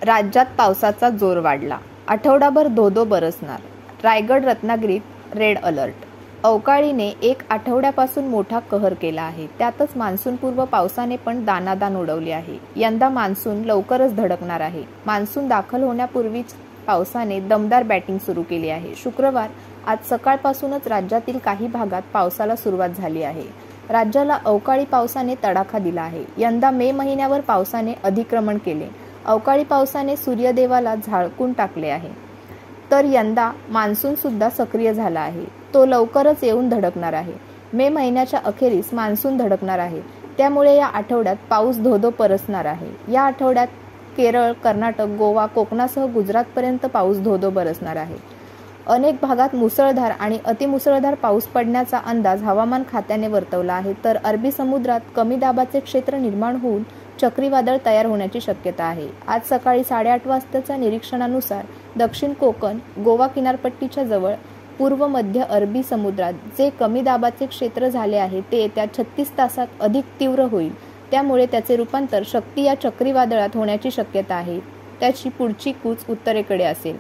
राज्यात पावसाचा जोर वाढला. आठवडाभर धो-धो बरसणार. रायगड रत्नागिरीत रेड अलर्ट. अवकाळीने एक आठवड्यापासून मोठा कहर केला आहे. त्यातच मान्सूनपूर्व पावसाने पण दाणादाण उडवली आहे. यंदा मान्सून लवकरच धडकणार आहे. मान्सून दाखल होण्यापूर्वीच पावसाने दमदार बॅटिंग सुरू केली आहे. शुक्रवार आज सकाळपासूनच राज्यातील काही भागात पावसाला सुरुवात झाली आहे. राज्याला अवकाळी पावसाने तडाखा दिला आहे. यंदा मे महिन्यावर पावसाने अधिक्रमण केले. अवकाळी पावसाने सूर्यदेवाला झाळकून टाकले आहे. तर यंदा मान्सून सुद्धा सक्रिय झाला आहे. तो लवकरच येऊन धडकणार आहे. मे महिन्याच्या अखेरीस मान्सून धडकणार आहे. त्यामुळे या आठवड्यात पाऊस धो-धो बरसणार आहे. या आठवड्यात केरळ, कर्नाटक, गोवा, कोकणासह गुजरातपर्यंत पाऊस धो-धो बरसणार आहे. अनेक भागात मुसळधार आणि अतिमुसळधार पाऊस पडण्याचा अंदाज हवामान खात्याने वर्तवला आहे. तर अरबी समुद्रात कमी दाबाचे क्षेत्र निर्माण होऊन चक्रीवादळ तयार होण्याची शक्यता आहे. आज सकाळी 8:30 वाजताच्या निरीक्षणानुसार दक्षिण कोकण, गोवा किनारपट्टीच्या जवळ पूर्व मध्य अरबी समुद्रात जे कमी दाबाचे क्षेत्र झाले आहे ते येत्या 36 तासात अधिक तीव्र होईल. त्यामुळे त्याचे रूपांतर शक्ती या चक्रीवादळात होण्याची शक्यता आहे. त्याची पुढची कूच उत्तरेकडे असेल.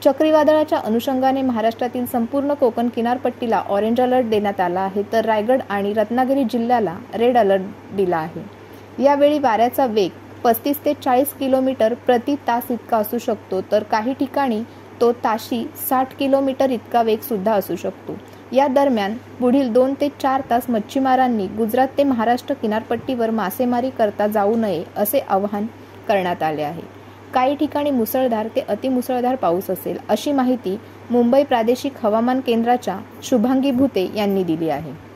चक्रीवादळाच्या अनुषंगाने महाराष्ट्रातील संपूर्ण कोकण किनारपट्टीला ऑरेंज अलर्ट देण्यात आला आहे. तर रायगड आणि रत्नागिरी जिल्ह्याला रेड अलर्ट दिला आहे. यावेळी वाऱ्याचा वेग 35 ते 40 किलोमीटर प्रति तास इतका असू शकतो. तर काही ठिकाणी तो ताशी 60 किलोमीटर इतका वेग सुद्धा असू शकतो. या दरम्यान पुढील 2 ते 4 तास मच्छीमारांनी गुजरात ते महाराष्ट्र किनारपट्टीवर मासेमारी करता जाऊ नये असे आवाहन करण्यात आले आहे. काही ठिकाणी मुसळधार ते अतिमुसळधार पाऊस असेल अशी माहिती मुंबई प्रादेशिक हवामान केंद्राच्या शुभांगी भुते यांनी दिली आहे.